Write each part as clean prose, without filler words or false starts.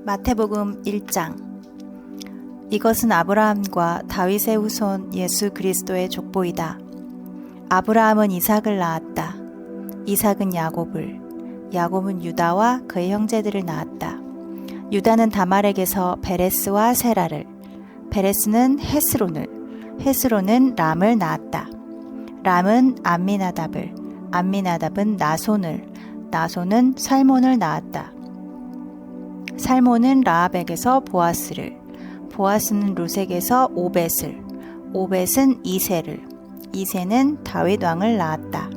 마태복음 1장. 이것은 아브라함과 다윗의 후손 예수 그리스도의 족보이다. 아브라함은 이삭을 낳았다. 이삭은 야곱을, 야곱은 유다와 그의 형제들을 낳았다. 유다는 다말에게서 베레스와 세라를, 베레스는 헤스론을, 헤스론은 람을 낳았다. 람은 암미나답을, 암미나답은 나손을, 나손은 살몬을 낳았다. 살몬은 라합에게서 보아스를, 보아스는 루색에서 오벳을, 오벳은 이새를, 이새는 다윗 왕을 낳았다.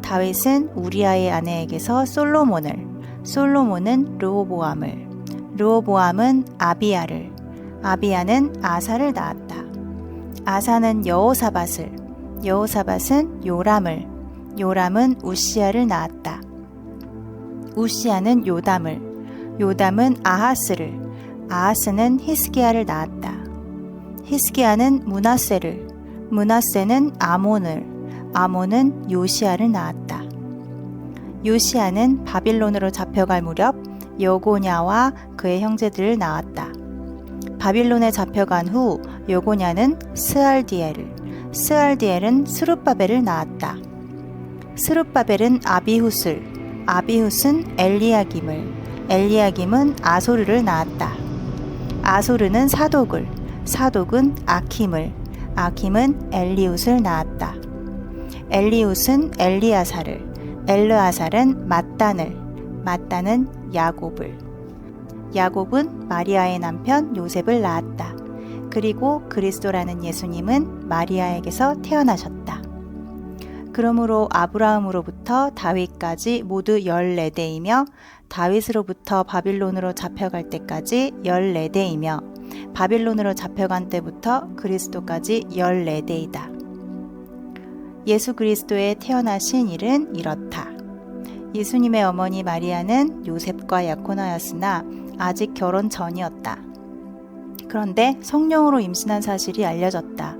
다윗은 우리아의 아내에게서 솔로몬을, 솔로몬은 르호보암을, 르호보암은 아비야를, 아비야는 아사를 낳았다. 아사는 여호사밧을, 여호사밧은 요람을, 요람은 우시야를 낳았다. 우시야는 요담을, 요담은 아하스를, 아하스는 히스기야를 낳았다. 히스기야는 므낫세를, 므낫세는 아몬을, 아몬은 요시야를 낳았다. 요시야는 바빌론으로 잡혀갈 무렵 여고냐와 그의 형제들을 낳았다. 바빌론에 잡혀간 후 여고냐는 스알디엘을, 스알디엘은 스룹바벨을 낳았다. 스룹바벨은 아비훗을, 아비훗은 엘리야김을, 엘리야김은 아소르를 낳았다. 아소르는 사독을, 사독은 아킴을, 아킴은 엘리훗을 낳았다. 엘리훗은 엘리아사를, 엘르아살은 mat단을, mat단은 야곱을, 야곱은 마리아의 남편 요셉을 낳았다. 그리고 그리스도라는 예수님은 마리아에게서 태어나셨다. 그러므로 아브라함으로부터 다윗까지 모두 14대이며 다윗으로부터 바빌론으로 잡혀갈 때까지 14대이며 바빌론으로 잡혀간 때부터 그리스도까지 14대이다. 예수 그리스도의 태어나신 일은 이렇다. 예수님의 어머니 마리아는 요셉과 약혼하였으나 아직 결혼 전이었다. 그런데 성령으로 임신한 사실이 알려졌다.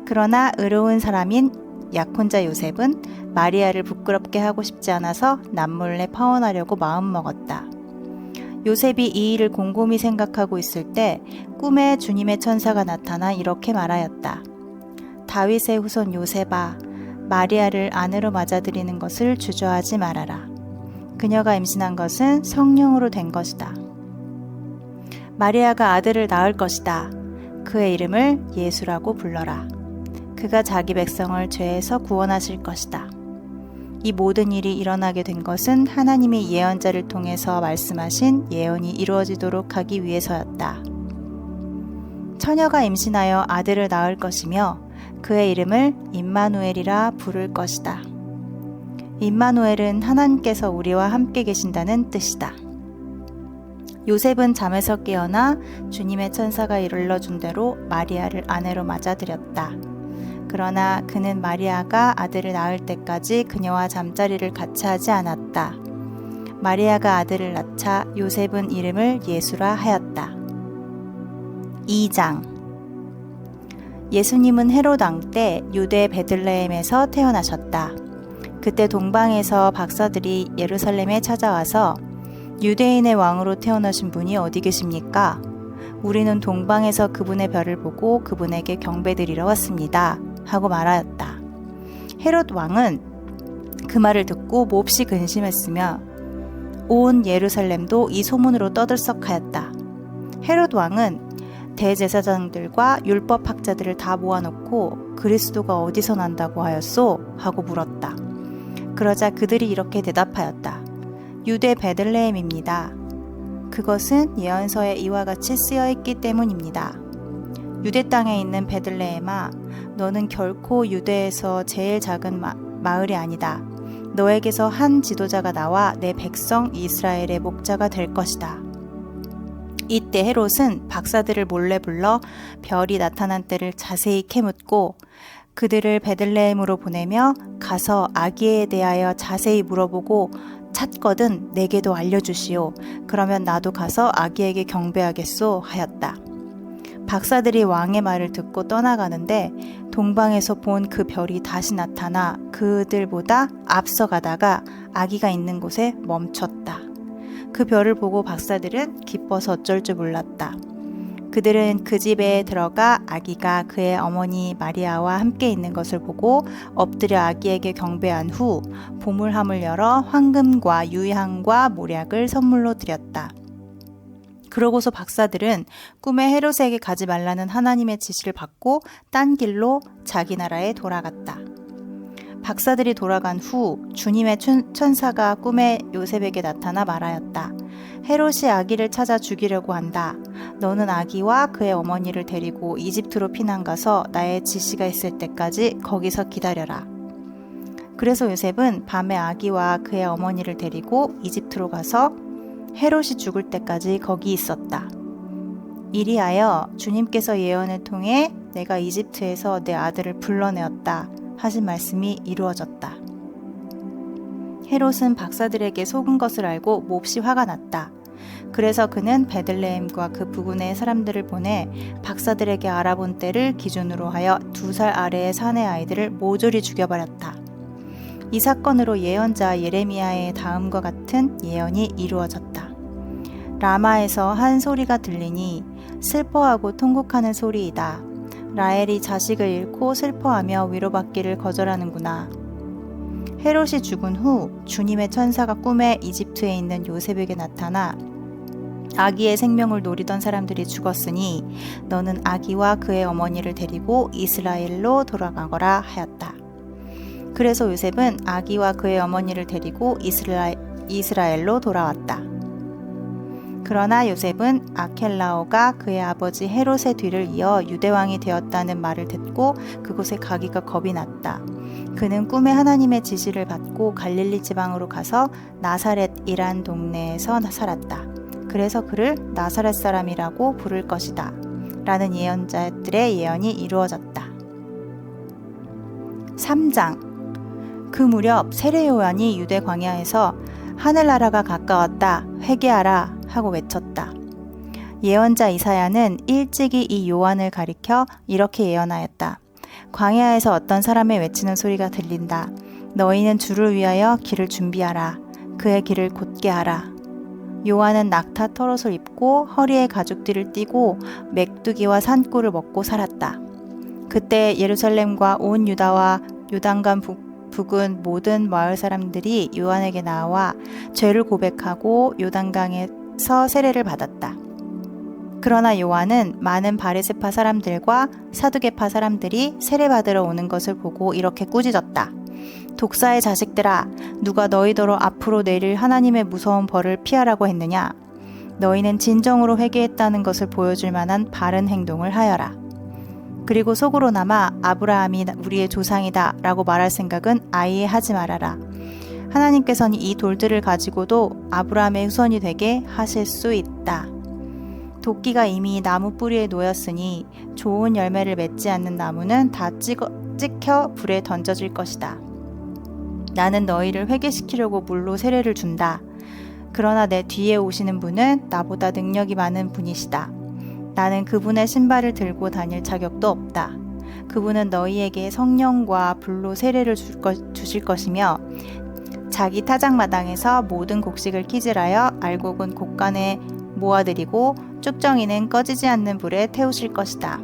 그러나 의로운 사람인 약혼자 요셉은 마리아를 부끄럽게 하고 싶지 않아서 남몰래 파혼하려고 마음먹었다. 요셉이 이 일을 곰곰이 생각하고 있을 때 꿈에 주님의 천사가 나타나 이렇게 말하였다. 다윗의 후손 요셉아, 마리아를 아내로 맞아들이는 것을 주저하지 말아라. 그녀가 임신한 것은 성령으로 된 것이다. 마리아가 아들을 낳을 것이다. 그의 이름을 예수라고 불러라. 그가 자기 백성을 죄에서 구원하실 것이다. 이 모든 일이 일어나게 된 것은 하나님이 예언자를 통해서 말씀하신 예언이 이루어지도록 하기 위해서였다. 처녀가 임신하여 아들을 낳을 것이며 그의 이름을 임마누엘이라 부를 것이다. 임마누엘은 하나님께서 우리와 함께 계신다는 뜻이다. 요셉은 잠에서 깨어나 주님의 천사가 일러준 대로 마리아를 아내로 맞아들였다. 그러나 그는 마리아가 아들을 낳을 때까지 그녀와 잠자리를 같이 하지 않았다. 마리아가 아들을 낳자 요셉은 이름을 예수라 하였다. 2장. 예수님은 헤롯 왕 때 유대 베들레헴에서 태어나셨다. 그때 동방에서 박사들이 예루살렘에 찾아와서 유대인의 왕으로 태어나신 분이 어디 계십니까? 우리는 동방에서 그분의 별을 보고 그분에게 경배드리러 왔습니다. 하고 말하였다. 헤롯 왕은 그 말을 듣고 몹시 근심했으며 온 예루살렘도 이 소문으로 떠들썩하였다. 헤롯 왕은 대제사장들과 율법학자들을 다 모아놓고 그리스도가 어디서 난다고 하였소? 하고 물었다. 그러자 그들이 이렇게 대답하였다. 유대 베들레헴입니다. 그것은 예언서에 이와 같이 쓰여있기 때문입니다. 유대 땅에 있는 베들레헴아, 너는 결코 유대에서 제일 작은 마을이 아니다. 너에게서 한 지도자가 나와 내 백성 이스라엘의 목자가 될 것이다. 이때 헤롯은 박사들을 몰래 불러 별이 나타난 때를 자세히 캐묻고 그들을 베들레헴으로 보내며 가서 아기에 대하여 자세히 물어보고 찾거든 내게도 알려주시오. 그러면 나도 가서 아기에게 경배하겠소 하였다. 박사들이 왕의 말을 듣고 떠나가는데 동방에서 본 그 별이 다시 나타나 그들보다 앞서가다가 아기가 있는 곳에 멈췄다. 그 별을 보고 박사들은 기뻐서 어쩔 줄 몰랐다. 그들은 그 집에 들어가 아기가 그의 어머니 마리아와 함께 있는 것을 보고 엎드려 아기에게 경배한 후 보물함을 열어 황금과 유향과 모략을 선물로 드렸다. 그러고서 박사들은 꿈에 헤롯에게 가지 말라는 하나님의 지시를 받고 딴 길로 자기 나라에 돌아갔다. 박사들이 돌아간 후 주님의 천사가 꿈에 요셉에게 나타나 말하였다. 헤롯이 아기를 찾아 죽이려고 한다. 너는 아기와 그의 어머니를 데리고 이집트로 피난가서 나의 지시가 있을 때까지 거기서 기다려라. 그래서 요셉은 밤에 아기와 그의 어머니를 데리고 이집트로 가서 헤롯이 죽을 때까지 거기 있었다. 이리하여 주님께서 예언을 통해 내가 이집트에서 내 아들을 불러내었다 하신 말씀이 이루어졌다. 헤롯은 박사들에게 속은 것을 알고 몹시 화가 났다. 그래서 그는 베들레헴과 그 부근의 사람들을 보내 박사들에게 알아본 때를 기준으로 하여 2살 아래의 사내 아이들을 모조리 죽여버렸다. 이 사건으로 예언자 예레미야의 다음과 같은 예언이 이루어졌다. 라마에서 한 소리가 들리니 슬퍼하고 통곡하는 소리이다. 라헬이 자식을 잃고 슬퍼하며 위로받기를 거절하는구나. 헤롯이 죽은 후 주님의 천사가 꿈에 이집트에 있는 요셉에게 나타나 아기의 생명을 노리던 사람들이 죽었으니 너는 아기와 그의 어머니를 데리고 이스라엘로 돌아가거라 하였다. 그래서 요셉은 아기와 그의 어머니를 데리고 이스라엘로 돌아왔다. 그러나 요셉은 아켈라오가 그의 아버지 헤롯의 뒤를 이어 유대왕이 되었다는 말을 듣고 그곳에 가기가 겁이 났다. 그는 꿈에 하나님의 지시를 받고 갈릴리 지방으로 가서 나사렛이란 동네에서 살았다. 그래서 그를 나사렛 사람이라고 부를 것이다. 라는 예언자들의 예언이 이루어졌다. 3장. 그 무렵 세례 요한이 유대 광야에서 하늘나라가 가까웠다. 회개하라 하고 외쳤다. 예언자 이사야는 일찍이 이 요한을 가리켜 이렇게 예언하였다. 광야에서 어떤 사람의 외치는 소리가 들린다. 너희는 주를 위하여 길을 준비하라. 그의 길을 곧게 하라. 요한은 낙타 털옷을 입고 허리에 가죽띠를 띠고 맥두기와 산꿀을 먹고 살았다. 그때 예루살렘과 온 유다와 요단강 북은 모든 마을 사람들이 요한에게 나와 죄를 고백하고 요단강에서 세례를 받았다. 그러나 요한은 많은 바리새파 사람들과 사두개파 사람들이 세례받으러 오는 것을 보고 이렇게 꾸짖었다. 독사의 자식들아, 누가 너희더러 앞으로 내릴 하나님의 무서운 벌을 피하라고 했느냐? 너희는 진정으로 회개했다는 것을 보여줄 만한 바른 행동을 하여라. 그리고 속으로나마 아브라함이 우리의 조상이다 라고 말할 생각은 아예 하지 말아라. 하나님께서는 이 돌들을 가지고도 아브라함의 후손이 되게 하실 수 있다. 도끼가 이미 나무 뿌리에 놓였으니 좋은 열매를 맺지 않는 나무는 다 찍혀 불에 던져질 것이다. 나는 너희를 회개시키려고 물로 세례를 준다. 그러나 내 뒤에 오시는 분은 나보다 능력이 많은 분이시다. 나는 그분의 신발을 들고 다닐 자격도 없다. 그분은 너희에게 성령과 불로 세례를 주실 것이며 자기 타작마당에서 모든 곡식을 키질하여 알곡은 곡간에 모아들이고 쭉정이는 꺼지지 않는 불에 태우실 것이다.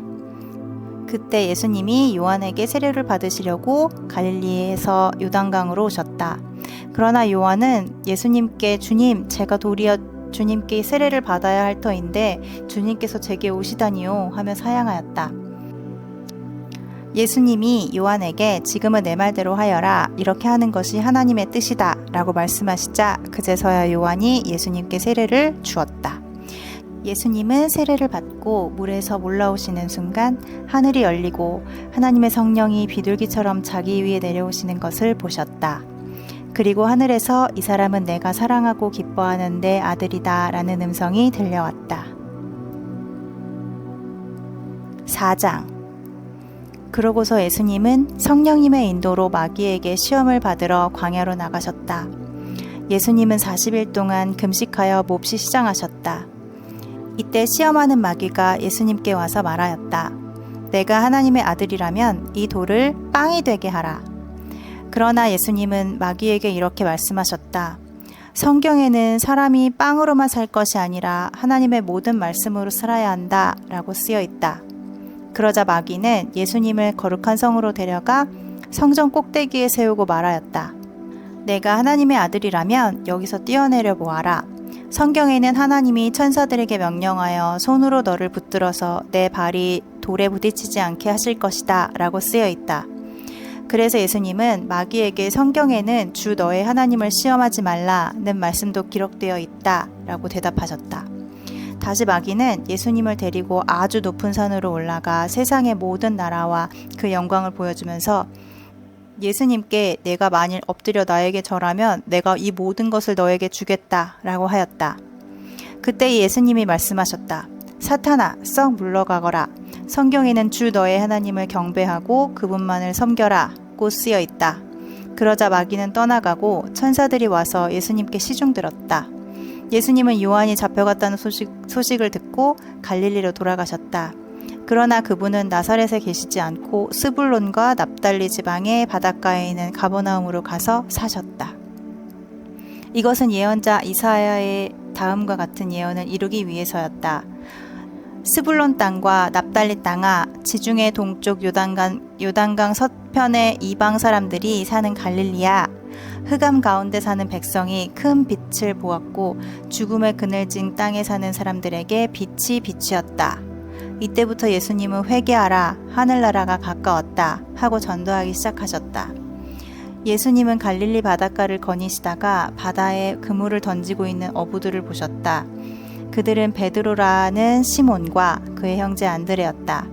그때 예수님이 요한에게 세례를 받으시려고 갈릴리에서 요단강으로 오셨다. 그러나 요한은 예수님께 주님, 제가 도리어 주님께 세례를 받아야 할 터인데 주님께서 제게 오시다니요 하며 사양하였다. 예수님이 요한에게 지금은 내 말대로 하여라. 이렇게 하는 것이 하나님의 뜻이다 라고 말씀하시자 그제서야 요한이 예수님께 세례를 주었다. 예수님은 세례를 받고 물에서 올라오시는 순간 하늘이 열리고 하나님의 성령이 비둘기처럼 자기 위에 내려오시는 것을 보셨다. 그리고 하늘에서 이 사람은 내가 사랑하고 기뻐하는 내 아들이다 라는 음성이 들려왔다. 4장. 그러고서 예수님은 성령님의 인도로 마귀에게 시험을 받으러 광야로 나가셨다. 예수님은 40일 동안 금식하여 몹시 시장하셨다. 이때 시험하는 마귀가 예수님께 와서 말하였다. 내가 하나님의 아들이라면 이 돌을 빵이 되게 하라. 그러나 예수님은 마귀에게 이렇게 말씀하셨다. 성경에는 사람이 빵으로만 살 것이 아니라 하나님의 모든 말씀으로 살아야 한다 라고 쓰여 있다. 그러자 마귀는 예수님을 거룩한 성으로 데려가 성전 꼭대기에 세우고 말하였다. 내가 하나님의 아들이라면 여기서 뛰어내려 보아라. 성경에는 하나님이 천사들에게 명령하여 손으로 너를 붙들어서 내 발이 돌에 부딪히지 않게 하실 것이다 라고 쓰여 있다. 그래서 예수님은 마귀에게 성경에는 주 너의 하나님을 시험하지 말라는 말씀도 기록되어 있다 라고 대답하셨다. 다시 마귀는 예수님을 데리고 아주 높은 산으로 올라가 세상의 모든 나라와 그 영광을 보여주면서 예수님께 내가 만일 엎드려 나에게 절하면 내가 이 모든 것을 너에게 주겠다 라고 하였다. 그때 예수님이 말씀하셨다. 사탄아, 썩 물러가거라. 성경에는 주 너의 하나님을 경배하고 그분만을 섬겨라 고 쓰여 있다. 그러자 마귀는 떠나가고 천사들이 와서 예수님께 시중들었다. 예수님은 요한이 잡혀갔다는 소식을 듣고 갈릴리로 돌아가셨다. 그러나 그분은 나사렛에 계시지 않고 스불론과 납달리 지방의 바닷가에 있는 가버나움으로 가서 사셨다. 이것은 예언자 이사야의 다음과 같은 예언을 이루기 위해서였다. 스불론 땅과 납달리 땅아, 지중해 동쪽 요단강 서편의 이방 사람들이 사는 갈릴리야. 흑암 가운데 사는 백성이 큰 빛을 보았고 죽음의 그늘진 땅에 사는 사람들에게 빛이 비치었다. 이때부터 예수님은 회개하라, 하늘나라가 가까웠다 하고 전도하기 시작하셨다. 예수님은 갈릴리 바닷가를 거니시다가 바다에 그물을 던지고 있는 어부들을 보셨다. 그들은 베드로라는 시몬과 그의 형제 안드레였다.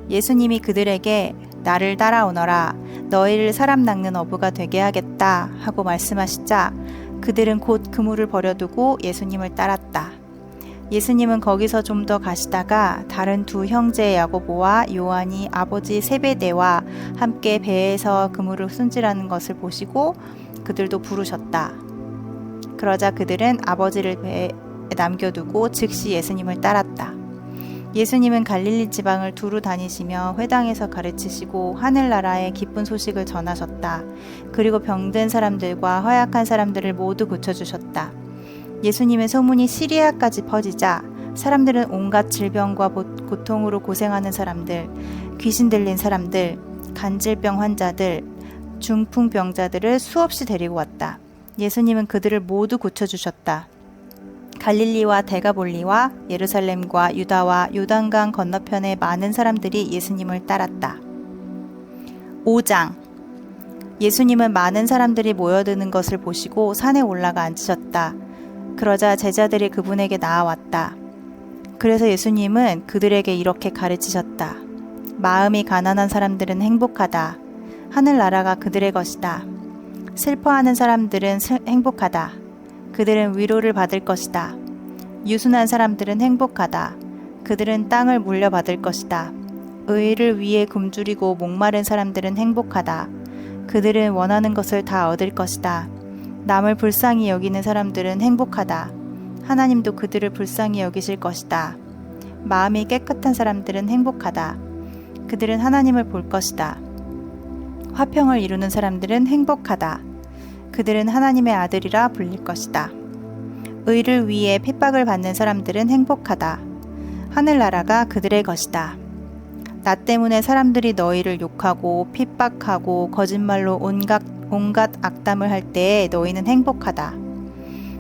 예수님이 그들에게 나를 따라오너라, 너희를 사람 낚는 어부가 되게 하겠다 하고 말씀하시자 그들은 곧 그물을 버려두고 예수님을 따랐다. 예수님은 거기서 좀 더 가시다가 다른 두 형제 야고보와 요한이 아버지 세베대와 함께 배에서 그물을 손질하는 것을 보시고 그들도 부르셨다. 그러자 그들은 아버지를 배에 남겨두고 즉시 예수님을 따랐다. 예수님은 갈릴리 지방을 두루 다니시며 회당에서 가르치시고 하늘나라의 기쁜 소식을 전하셨다. 그리고 병든 사람들과 허약한 사람들을 모두 고쳐주셨다. 예수님의 소문이 시리아까지 퍼지자 사람들은 온갖 질병과 고통으로 고생하는 사람들, 귀신 들린 사람들, 간질병 환자들, 중풍병자들을 수없이 데리고 왔다. 예수님은 그들을 모두 고쳐주셨다. 갈릴리와 데가볼리와 예루살렘과 유다와 요단강 건너편의 많은 사람들이 예수님을 따랐다. 5장. 예수님은 많은 사람들이 모여드는 것을 보시고 산에 올라가 앉으셨다. 그러자 제자들이 그분에게 나아왔다. 그래서 예수님은 그들에게 이렇게 가르치셨다. 마음이 가난한 사람들은 행복하다. 하늘나라가 그들의 것이다. 슬퍼하는 사람들은 행복하다. 그들은 위로를 받을 것이다. 유순한 사람들은 행복하다. 그들은 땅을 물려받을 것이다. 의를 위해 굶주리고 목마른 사람들은 행복하다. 그들은 원하는 것을 다 얻을 것이다. 남을 불쌍히 여기는 사람들은 행복하다. 하나님도 그들을 불쌍히 여기실 것이다. 마음이 깨끗한 사람들은 행복하다. 그들은 하나님을 볼 것이다. 화평을 이루는 사람들은 행복하다. 그들은 하나님의 아들이라 불릴 것이다. 의를 위해 핍박을 받는 사람들은 행복하다. 하늘나라가 그들의 것이다. 나 때문에 사람들이 너희를 욕하고 핍박하고 거짓말로 온갖 악담을 할 때에 너희는 행복하다.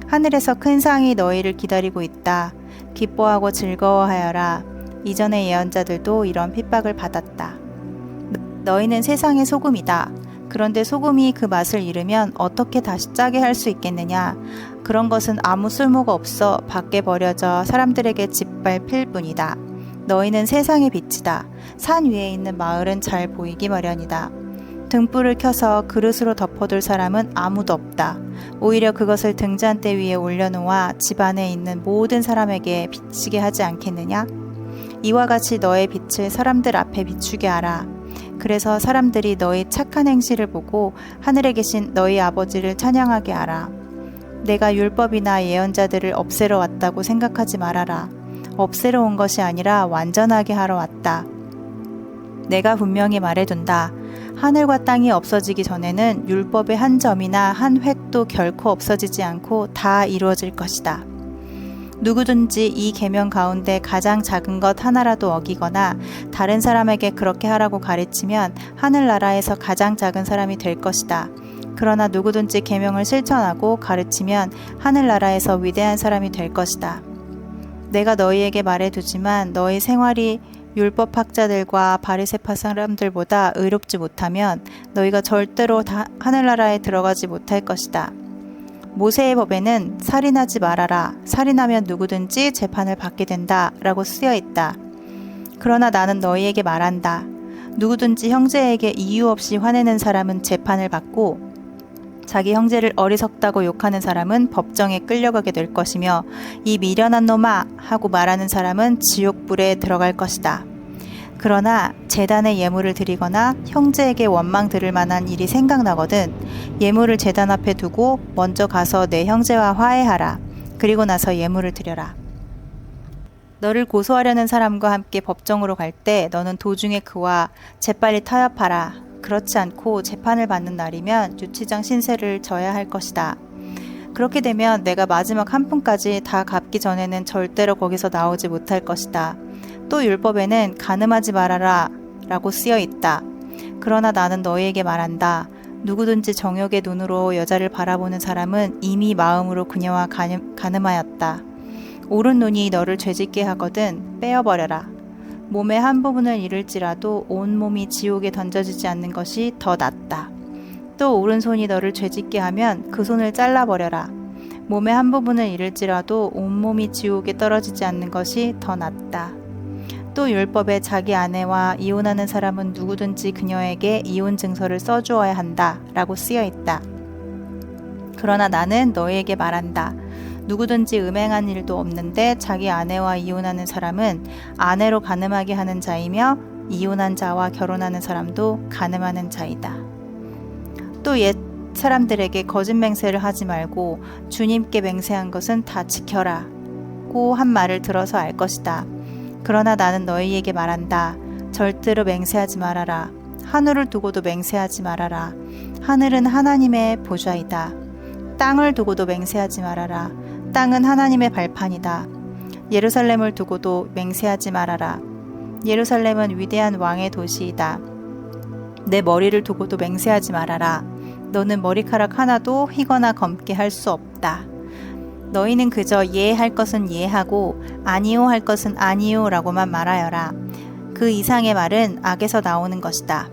하늘에서 큰 상이 너희를 기다리고 있다. 기뻐하고 즐거워하여라. 이전의 예언자들도 이런 핍박을 받았다. 너희는 세상의 소금이다. 그런데 소금이 그 맛을 잃으면 어떻게 다시 짜게 할 수 있겠느냐? 그런 것은 아무 쓸모가 없어 밖에 버려져 사람들에게 짓밟힐 뿐이다. 너희는 세상의 빛이다. 산 위에 있는 마을은 잘 보이기 마련이다. 등불을 켜서 그릇으로 덮어둘 사람은 아무도 없다. 오히려 그것을 등잔대 위에 올려놓아 집 안에 있는 모든 사람에게 비치게 하지 않겠느냐? 이와 같이 너의 빛을 사람들 앞에 비추게 하라. 그래서 사람들이 너의 착한 행실을 보고 하늘에 계신 너희 아버지를 찬양하게 하라. 내가 율법이나 예언자들을 없애러 왔다고 생각하지 말아라. 없애러 온 것이 아니라 완전하게 하러 왔다. 내가 분명히 말해둔다. 하늘과 땅이 없어지기 전에는 율법의 한 점이나 한 획도 결코 없어지지 않고 다 이루어질 것이다. 누구든지 이 계명 가운데 가장 작은 것 하나라도 어기거나 다른 사람에게 그렇게 하라고 가르치면 하늘나라에서 가장 작은 사람이 될 것이다. 그러나 누구든지 계명을 실천하고 가르치면 하늘나라에서 위대한 사람이 될 것이다. 내가 너희에게 말해두지만 너희 생활이 율법학자들과 바리새파 사람들보다 의롭지 못하면 너희가 절대로 하늘나라에 들어가지 못할 것이다. 모세의 법에는 살인하지 말아라. 살인하면 누구든지 재판을 받게 된다. 라고 쓰여 있다. 그러나 나는 너희에게 말한다. 누구든지 형제에게 이유 없이 화내는 사람은 재판을 받고 자기 형제를 어리석다고 욕하는 사람은 법정에 끌려가게 될 것이며 이 미련한 놈아 하고 말하는 사람은 지옥불에 들어갈 것이다. 그러나 제단에 예물을 드리거나 형제에게 원망 들을 만한 일이 생각나거든 예물을 제단 앞에 두고 먼저 가서 내 형제와 화해하라. 그리고 나서 예물을 드려라. 너를 고소하려는 사람과 함께 법정으로 갈 때 너는 도중에 그와 재빨리 타협하라. 그렇지 않고 재판을 받는 날이면 유치장 신세를 져야 할 것이다. 그렇게 되면 내가 마지막 한 푼까지 다 갚기 전에는 절대로 거기서 나오지 못할 것이다. 또 율법에는 간음하지 말아라 라고 쓰여 있다. 그러나 나는 너희에게 말한다. 누구든지 정욕의 눈으로 여자를 바라보는 사람은 이미 마음으로 그녀와 간음하였다. 오른 눈이 너를 죄짓게 하거든 빼어버려라. 몸의 한 부분을 잃을지라도 온 몸이 지옥에 던져지지 않는 것이 더 낫다. 또 오른손이 너를 죄짓게 하면 그 손을 잘라버려라. 몸의 한 부분을 잃을지라도 온몸이 지옥에 떨어지지 않는 것이 더 낫다. 또 율법에 자기 아내와 이혼하는 사람은 누구든지 그녀에게 이혼 증서를 써주어야 한다 라고 쓰여 있다. 그러나 나는 너희에게 말한다. 누구든지 음행한 일도 없는데 자기 아내와 이혼하는 사람은 아내로 간음하게 하는 자이며 이혼한 자와 결혼하는 사람도 간음하는 자이다. 또 옛 사람들에게 거짓 맹세를 하지 말고 주님께 맹세한 것은 다 지켜라 고 한 말을 들어서 알 것이다. 그러나 나는 너희에게 말한다. 절대로 맹세하지 말아라. 하늘을 두고도 맹세하지 말아라. 하늘은 하나님의 보좌이다. 땅을 두고도 맹세하지 말아라. 땅은 하나님의 발판이다. 예루살렘을 두고도 맹세하지 말아라. 예루살렘은 위대한 왕의 도시이다. 내 머리를 두고도 맹세하지 말아라. 너는 머리카락 하나도 휘거나 검게 할 수 없다. 너희는 그저 예 할 것은 예 하고 아니요 할 것은 아니요 라고만 말하여라. 그 이상의 말은 악에서 나오는 것이다.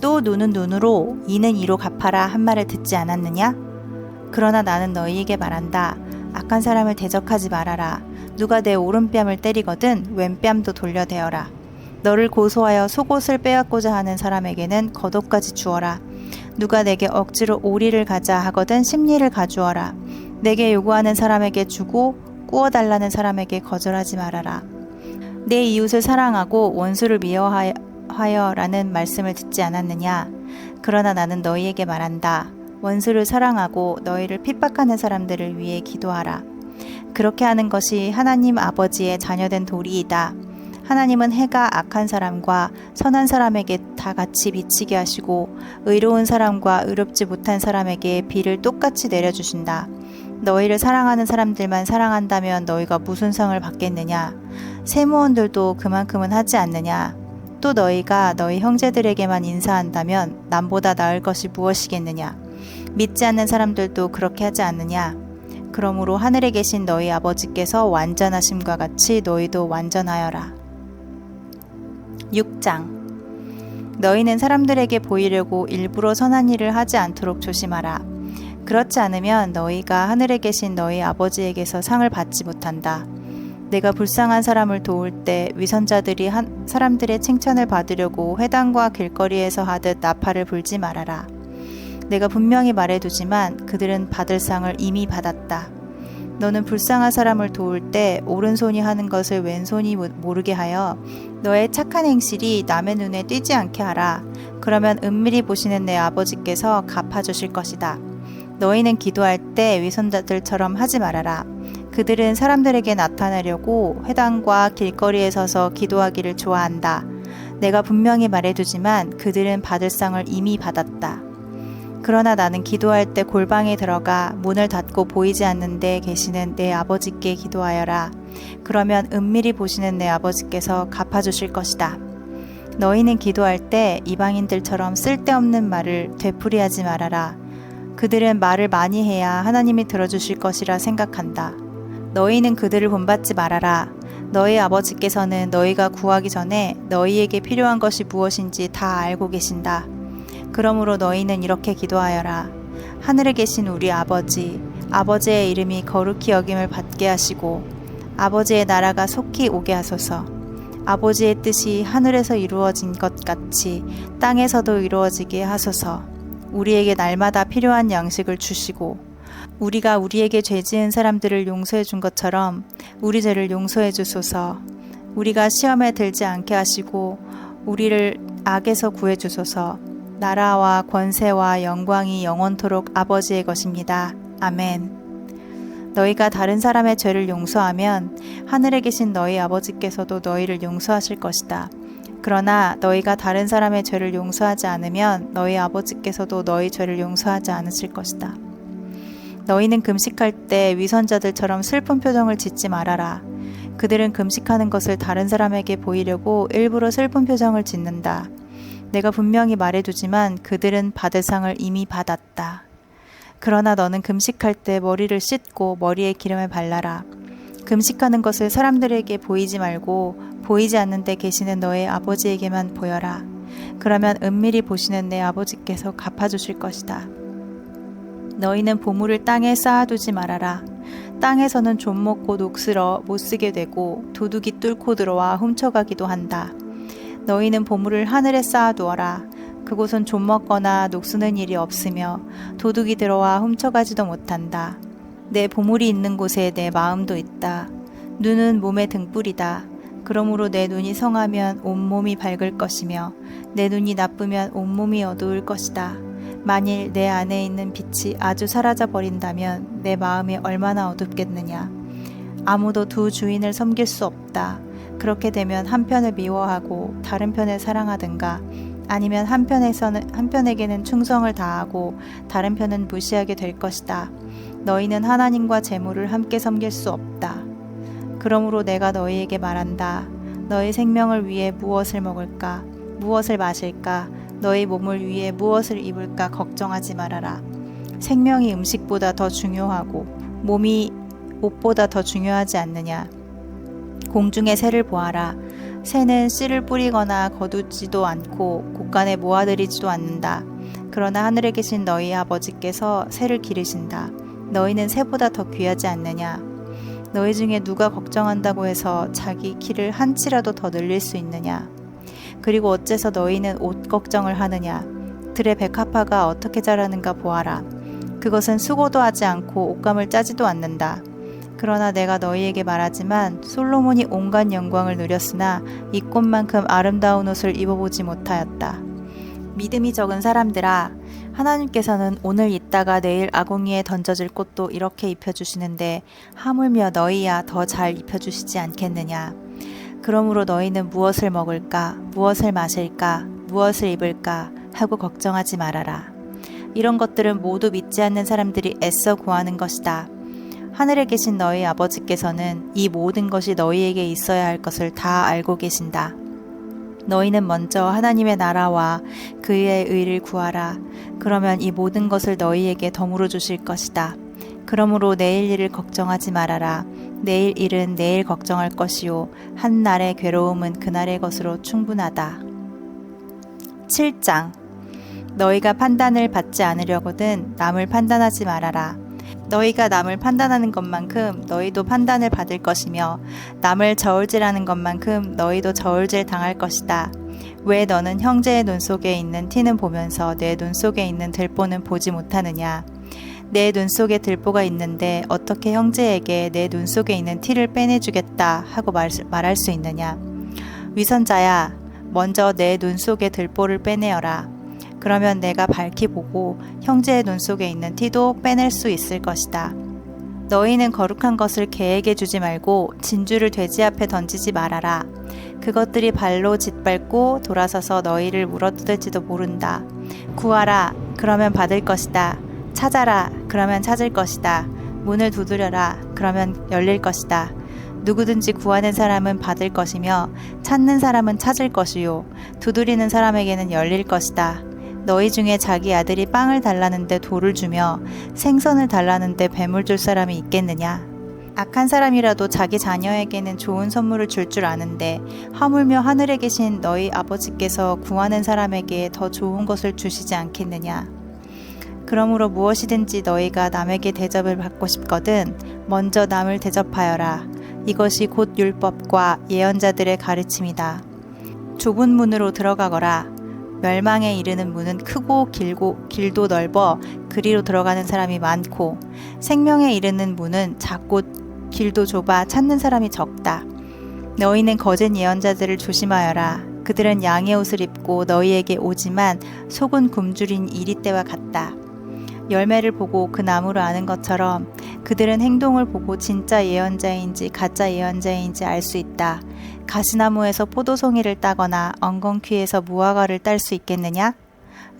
또 눈은 눈으로 이는 이로 갚아라 한 말을 듣지 않았느냐? 그러나 나는 너희에게 말한다. 악한 사람을 대적하지 말아라. 누가 내 오른뺨을 때리거든 왼뺨도 돌려대어라. 너를 고소하여 속옷을 빼앗고자 하는 사람에게는 겉옷까지 주어라. 누가 내게 억지로 오리를 가자 하거든 심리를 가주어라. 내게 요구하는 사람에게 주고 꾸어달라는 사람에게 거절하지 말아라. 내 이웃을 사랑하고 원수를 미워하여 라는 말씀을 듣지 않았느냐? 그러나 나는 너희에게 말한다. 원수를 사랑하고 너희를 핍박하는 사람들을 위해 기도하라. 그렇게 하는 것이 하나님 아버지의 자녀된 도리이다. 하나님은 해가 악한 사람과 선한 사람에게 다 같이 비치게 하시고 의로운 사람과 의롭지 못한 사람에게 비를 똑같이 내려주신다. 너희를 사랑하는 사람들만 사랑한다면 너희가 무슨 상을 받겠느냐? 세무원들도 그만큼은 하지 않느냐? 또 너희가 너희 형제들에게만 인사한다면 남보다 나을 것이 무엇이겠느냐? 믿지 않는 사람들도 그렇게 하지 않느냐? 그러므로 하늘에 계신 너희 아버지께서 완전하심과 같이 너희도 완전하여라. 6장. 너희는 사람들에게 보이려고 일부러 선한 일을 하지 않도록 조심하라. 그렇지 않으면 너희가 하늘에 계신 너희 아버지에게서 상을 받지 못한다. 내가 불쌍한 사람을 도울 때 위선자들이 사람들의 칭찬을 받으려고 회당과 길거리에서 하듯 나팔을 불지 말아라. 내가 분명히 말해두지만 그들은 받을 상을 이미 받았다. 너는 불쌍한 사람을 도울 때 오른손이 하는 것을 왼손이 모르게 하여 너의 착한 행실이 남의 눈에 띄지 않게 하라. 그러면 은밀히 보시는 내 아버지께서 갚아주실 것이다. 너희는 기도할 때 위선자들처럼 하지 말아라. 그들은 사람들에게 나타나려고 회당과 길거리에 서서 기도하기를 좋아한다. 내가 분명히 말해두지만 그들은 받을 상을 이미 받았다. 그러나 나는 기도할 때 골방에 들어가 문을 닫고 보이지 않는 데 계시는 내 아버지께 기도하여라. 그러면 은밀히 보시는 내 아버지께서 갚아주실 것이다. 너희는 기도할 때 이방인들처럼 쓸데없는 말을 되풀이하지 말아라. 그들은 말을 많이 해야 하나님이 들어주실 것이라 생각한다. 너희는 그들을 본받지 말아라. 너희 아버지께서는 너희가 구하기 전에 너희에게 필요한 것이 무엇인지 다 알고 계신다. 그러므로 너희는 이렇게 기도하여라. 하늘에 계신 우리 아버지, 아버지의 이름이 거룩히 여김을 받게 하시고 아버지의 나라가 속히 오게 하소서. 아버지의 뜻이 하늘에서 이루어진 것 같이 땅에서도 이루어지게 하소서. 우리에게 날마다 필요한 양식을 주시고 우리가 우리에게 죄 지은 사람들을 용서해 준 것처럼 우리 죄를 용서해 주소서. 우리가 시험에 들지 않게 하시고 우리를 악에서 구해 주소서. 나라와 권세와 영광이 영원토록 아버지의 것입니다. 아멘. 너희가 다른 사람의 죄를 용서하면 하늘에 계신 너희 아버지께서도 너희를 용서하실 것이다. 그러나 너희가 다른 사람의 죄를 용서하지 않으면 너희 아버지께서도 너희 죄를 용서하지 않으실 것이다. 너희는 금식할 때 위선자들처럼 슬픈 표정을 짓지 말아라. 그들은 금식하는 것을 다른 사람에게 보이려고 일부러 슬픈 표정을 짓는다. 내가 분명히 말해두지만 그들은 받을 상을 이미 받았다. 그러나 너는 금식할 때 머리를 씻고 머리에 기름을 발라라. 금식하는 것을 사람들에게 보이지 말고 보이지 않는 데 계시는 너의 아버지에게만 보여라. 그러면 은밀히 보시는 내 아버지께서 갚아주실 것이다. 너희는 보물을 땅에 쌓아두지 말아라. 땅에서는 좀 먹고 녹슬어 못 쓰게 되고 도둑이 뚫고 들어와 훔쳐가기도 한다. 너희는 보물을 하늘에 쌓아두어라. 그곳은 좀 먹거나 녹쓰는 일이 없으며 도둑이 들어와 훔쳐가지도 못한다. 내 보물이 있는 곳에 내 마음도 있다. 눈은 몸의 등불이다. 그러므로 내 눈이 성하면 온몸이 밝을 것이며 내 눈이 나쁘면 온몸이 어두울 것이다. 만일 내 안에 있는 빛이 아주 사라져 버린다면 내 마음이 얼마나 어둡겠느냐. 아무도 두 주인을 섬길 수 없다. 그렇게 되면 한편을 미워하고 다른 편을 사랑하든가 아니면 한편에게는 충성을 다하고 다른 편은 무시하게 될 것이다. 너희는 하나님과 재물을 함께 섬길 수 없다. 그러므로 내가 너희에게 말한다. 너희 생명을 위해 무엇을 먹을까? 무엇을 마실까? 너희 몸을 위해 무엇을 입을까? 걱정하지 말아라. 생명이 음식보다 더 중요하고 몸이 옷보다 더 중요하지 않느냐? 공중의 새를 보아라. 새는 씨를 뿌리거나 거두지도 않고 곳간에 모아들이지도 않는다. 그러나 하늘에 계신 너희 아버지께서 새를 기르신다. 너희는 새보다 더 귀하지 않느냐? 너희 중에 누가 걱정한다고 해서 자기 키를 한치라도 더 늘릴 수 있느냐? 그리고 어째서 너희는 옷 걱정을 하느냐? 들의 백합화가 어떻게 자라는가 보아라. 그것은 수고도 하지 않고 옷감을 짜지도 않는다. 그러나 내가 너희에게 말하지만 솔로몬이 온갖 영광을 누렸으나 이 꽃만큼 아름다운 옷을 입어보지 못하였다. 믿음이 적은 사람들아, 하나님께서는 오늘 있다가 내일 아궁이에 던져질 꽃도 이렇게 입혀주시는데 하물며 너희야 더 잘 입혀주시지 않겠느냐. 그러므로 너희는 무엇을 먹을까, 무엇을 마실까, 무엇을 입을까 하고 걱정하지 말아라. 이런 것들은 모두 믿지 않는 사람들이 애써 구하는 것이다. 하늘에 계신 너희 아버지께서는 이 모든 것이 너희에게 있어야 할 것을 다 알고 계신다. 너희는 먼저 하나님의 나라와 그의 의를 구하라. 그러면 이 모든 것을 너희에게 덤으로 주실 것이다. 그러므로 내일 일을 걱정하지 말아라. 내일 일은 내일 걱정할 것이요 한 날의 괴로움은 그날의 것으로 충분하다. 7장. 너희가 판단을 받지 않으려거든 남을 판단하지 말아라. 너희가 남을 판단하는 것만큼 너희도 판단을 받을 것이며 남을 저울질하는 것만큼 너희도 저울질 당할 것이다. 왜 너는 형제의 눈 속에 있는 티는 보면서 내 눈 속에 있는 들보는 보지 못하느냐? 내 눈 속에 들보가 있는데 어떻게 형제에게 내 눈 속에 있는 티를 빼내주겠다 하고 말할 수 있느냐? 위선자야, 먼저 내 눈 속에 들보를 빼내어라. 그러면 내가 밝히 보고 형제의 눈 속에 있는 티도 빼낼 수 있을 것이다. 너희는 거룩한 것을 개에게 주지 말고 진주를 돼지 앞에 던지지 말아라. 그것들이 발로 짓밟고 돌아서서 너희를 물어뜯을지도 모른다. 구하라, 그러면 받을 것이다. 찾아라, 그러면 찾을 것이다. 문을 두드려라, 그러면 열릴 것이다. 누구든지 구하는 사람은 받을 것이며 찾는 사람은 찾을 것이요 두드리는 사람에게는 열릴 것이다. 너희 중에 자기 아들이 빵을 달라는데 돌을 주며 생선을 달라는데 뱀을 줄 사람이 있겠느냐? 악한 사람이라도 자기 자녀에게는 좋은 선물을 줄 줄 아는데 하물며 하늘에 계신 너희 아버지께서 구하는 사람에게 더 좋은 것을 주시지 않겠느냐? 그러므로 무엇이든지 너희가 남에게 대접을 받고 싶거든 먼저 남을 대접하여라. 이것이 곧 율법과 예언자들의 가르침이다. 좁은 문으로 들어가거라. 멸망에 이르는 문은 크고 길도 넓어 그리로 들어가는 사람이 많고 생명에 이르는 문은 작고 길도 좁아 찾는 사람이 적다. 너희는 거짓 예언자들을 조심하여라. 그들은 양의 옷을 입고 너희에게 오지만 속은 굶주린 이리떼와 같다. 열매를 보고 그 나무를 아는 것처럼 그들은 행동을 보고 진짜 예언자인지 가짜 예언자인지 알 수 있다. 가시나무에서 포도송이를 따거나 엉겅퀴에서 무화과를 딸 수 있겠느냐?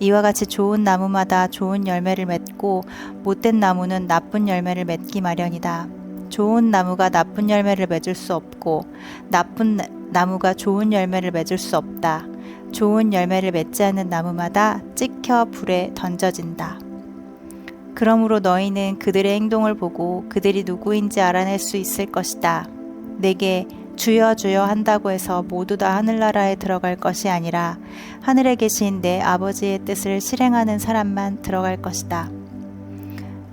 이와 같이 좋은 나무마다 좋은 열매를 맺고 못된 나무는 나쁜 열매를 맺기 마련이다. 좋은 나무가 나쁜 열매를 맺을 수 없고 나쁜 나무가 좋은 열매를 맺을 수 없다. 좋은 열매를 맺지 않는 나무마다 찍혀 불에 던져진다. 그러므로 너희는 그들의 행동을 보고 그들이 누구인지 알아낼 수 있을 것이다. 내게 주여 주여 한다고 해서 모두 다 하늘나라에 들어갈 것이 아니라 하늘에 계신 내 아버지의 뜻을 실행하는 사람만 들어갈 것이다.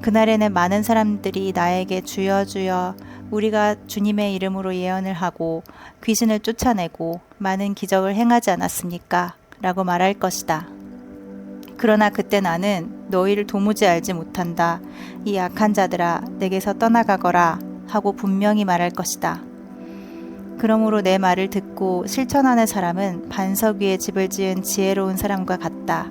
그날에는 많은 사람들이 나에게 주여 주여 우리가 주님의 이름으로 예언을 하고 귀신을 쫓아내고 많은 기적을 행하지 않았습니까? 라고 말할 것이다. 그러나 그때 나는 너희를 도무지 알지 못한다. 이 악한 자들아 내게서 떠나가거라 하고 분명히 말할 것이다. 그러므로 내 말을 듣고 실천하는 사람은 반석 위에 집을 지은 지혜로운 사람과 같다.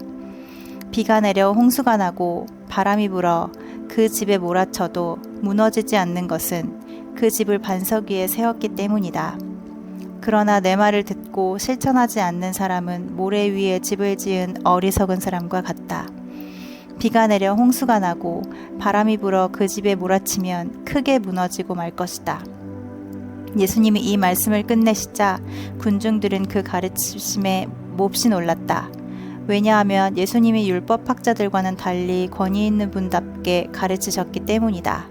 비가 내려 홍수가 나고 바람이 불어 그 집에 몰아쳐도 무너지지 않는 것은 그 집을 반석 위에 세웠기 때문이다. 그러나 내 말을 듣고 실천하지 않는 사람은 모래 위에 집을 지은 어리석은 사람과 같다. 비가 내려 홍수가 나고 바람이 불어 그 집에 몰아치면 크게 무너지고 말 것이다. 예수님이 이 말씀을 끝내시자 군중들은 그 가르치심에 몹시 놀랐다. 왜냐하면 예수님이 율법학자들과는 달리 권위 있는 분답게 가르치셨기 때문이다.